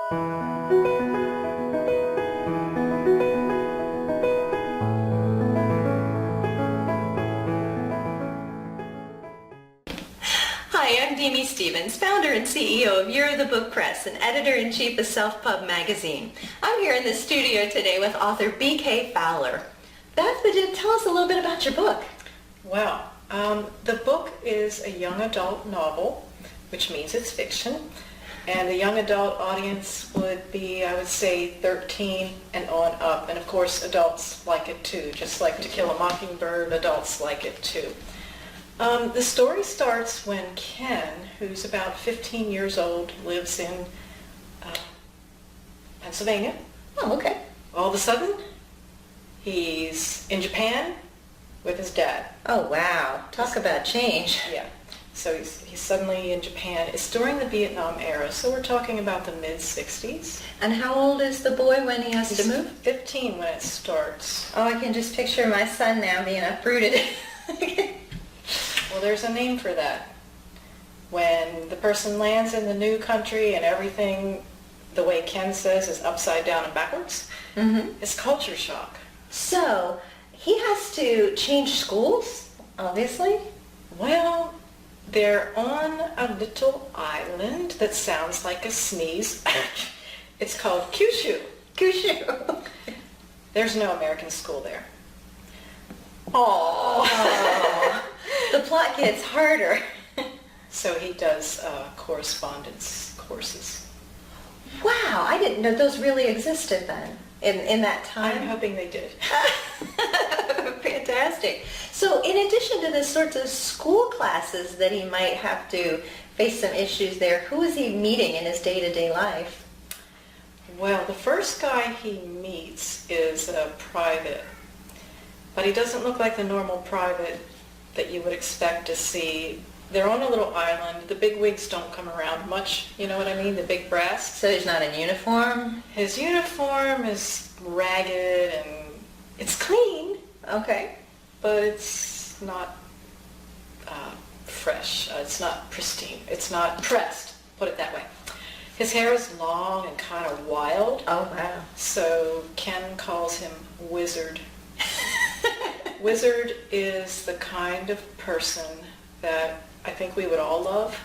Hi, I'm Demi, founder and CEO of Year of the Book Press and editor-in-chief of Self Pub magazine. I'm here in the studio today with author B.K. Fowler. Beth, would you tell us a little bit about your book? Well, the book is a young adult novel, which means it's fiction, and the young adult audience would be, I would say, 13 and on up. And of course, adults like it too. Just like To Kill a Mockingbird, adults like it too. The story starts when Ken, who's about 15 years old, lives in Pennsylvania. Oh, okay. All of a sudden, he's in Japan with his dad. Oh, wow. Talk about change. Yeah. So he's suddenly in Japan. It's during the Vietnam era, so we're talking about the mid-60s. And how old is the boy when he has to move? 15 when it starts. Oh, I can just picture my son now being uprooted. Well, there's a name for that. When the person lands in the new country and everything, the way Ken says, is upside down and backwards, it's culture shock. So, he has to change schools, obviously? Well, they're on a little island that sounds like a sneeze. It's called Kyushu. Kyushu. There's no American school there. Aww. The plot gets harder. So he does correspondence courses. Wow, I didn't know those really existed then, in that time. I'm hoping they did. Fantastic. So in addition to the sorts of school classes that he might have to face some issues there, who is he meeting in his day-to-day life? Well, the first guy he meets is a private, but he doesn't look like the normal private that you would expect to see. They're on a little island. The big wigs don't come around much, you know what I mean? The big brass. So he's not in uniform? His uniform is ragged and it's clean. Okay. But it's not fresh. It's not pristine. It's not pressed, put it that way. His hair is long and kind of wild. Oh, wow. So Ken calls him Wizard. Wizard is the kind of person that I think we would all love.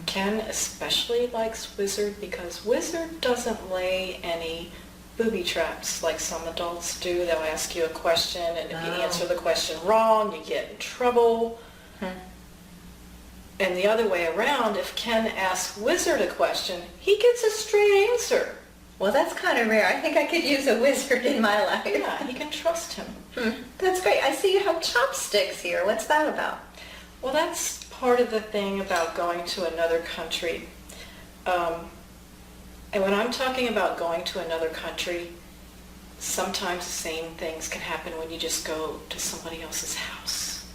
Ken especially likes Wizard because Wizard doesn't lay any booby traps like some adults do. They'll ask you a question, and if you answer the question wrong, you get in trouble. And the other way around, if Ken asks Wizard a question, he gets a straight answer. Well, that's kind of rare. I think I could use a wizard in my life. Yeah, you can trust him. That's great. I see you have chopsticks here. What's that about? Well, that's part of the thing about going to another country. And when I'm talking about going to another country, sometimes the same things can happen when you just go to somebody else's house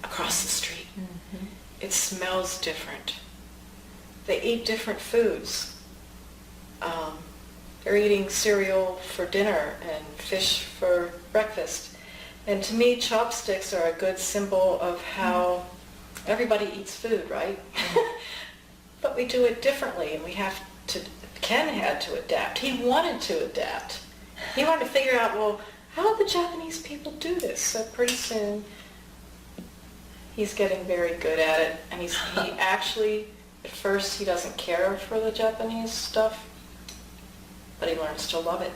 across the street. It smells different. They eat different foods. They're eating cereal for dinner and fish for breakfast. And to me, chopsticks are a good symbol of how everybody eats food, right? But we do it differently, and Ken had to adapt. He wanted to adapt. He wanted to figure out, well, how do the Japanese people do this? So pretty soon, he's getting very good at it. And he actually, at first, he doesn't care for the Japanese stuff, but he learns to love it.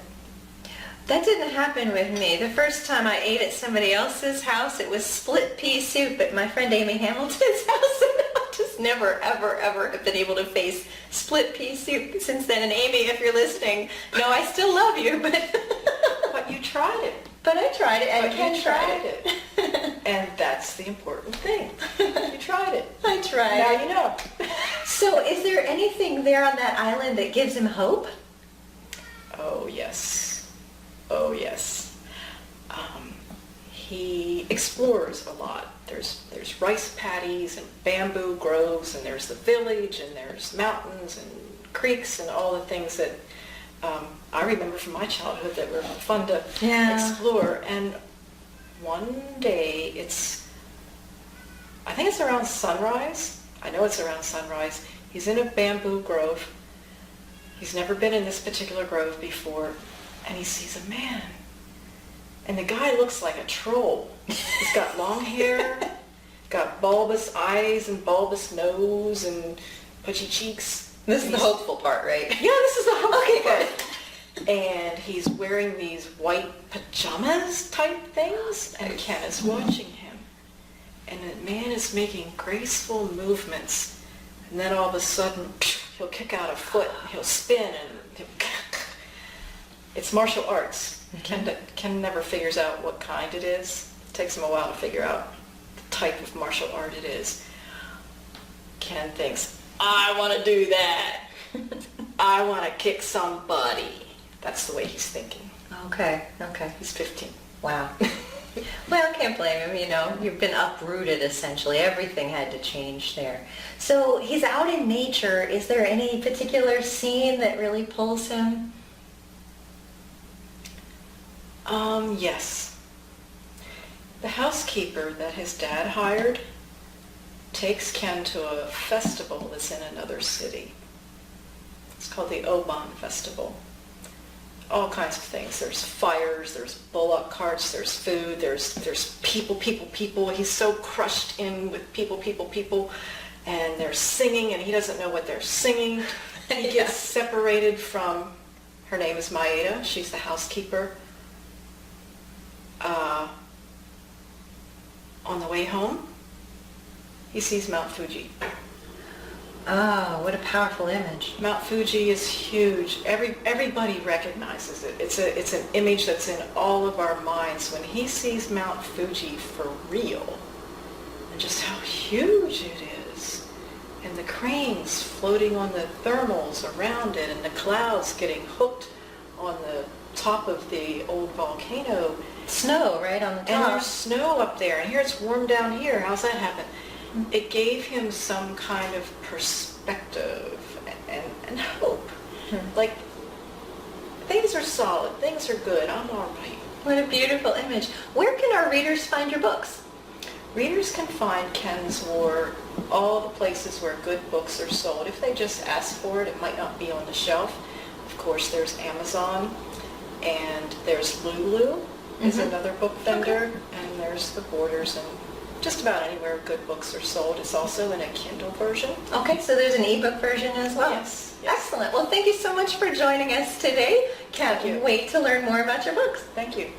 That didn't happen with me. The first time I ate at somebody else's house, it was split pea soup at my friend Amy Hamilton's house, and I just never, ever, ever have been able to face split pea soup since then. And Amy, if you're listening, no, I still love you, but... But you tried it. But I tried it, and Ken tried it. And that's the important thing. You tried it. I tried. Now you know. So is there anything there on that island that gives him hope? Oh, yes. Oh, yes. He explores a lot. There's rice paddies and bamboo groves, and there's the village, and there's mountains and creeks and all the things that I remember from my childhood that were fun to explore. And one day, I think it's around sunrise. I know it's around sunrise. He's in a bamboo grove, He's never been in this particular grove before, and he sees a man. And the guy looks like a troll. He's got long hair, got bulbous eyes and bulbous nose and pudgy cheeks. This is the hopeful part, right? Yeah, this is the hopeful Okay, part. good. And he's wearing these white pajamas type things, and Ken is watching him. And the man is making graceful movements, and then all of a sudden, he'll kick out a foot, he'll spin, and it's martial arts. Ken never figures out what kind it is. It takes him a while to figure out the type of martial art it is. Ken thinks, I want to do that. I want to kick somebody. That's the way he's thinking. Okay. He's 15. Wow. Well, I can't blame him, you know. You've been uprooted, essentially. Everything had to change there. So he's out in nature. Is there any particular scene that really pulls him? Yes. The housekeeper that his dad hired takes Ken to a festival that's in another city. It's called the Oban Festival. All kinds of things. There's fires, there's bullock carts, there's food, there's people. He's so crushed in with people, and they're singing, and he doesn't know what they're singing. He gets separated from, her name is Maeda, she's the housekeeper. On the way home, he sees Mount Fuji. Oh, what a powerful image. Mount Fuji is huge. Everybody recognizes it. It's an image that's in all of our minds. When he sees Mount Fuji for real, and just how huge it is, and the cranes floating on the thermals around it, and the clouds getting hooked on the top of the old volcano. Snow right on the top. And there's snow up there, and here it's warm down here. How's that happen? It gave him some kind of perspective and hope. Like, things are solid, things are good, I'm all right. What a beautiful image. Where can our readers find your books? Readers can find Ken's War all the places where good books are sold. If they just ask for it, it might not be on the shelf. Of course, there's Amazon, and there's Lulu is another book vendor, and there's the Borders, and just about anywhere good books are sold. It's also in a Kindle version. Okay, so there's an ebook version as well. Yes. Excellent. Well, thank you so much for joining us today. Can't wait to learn more about your books. Thank you.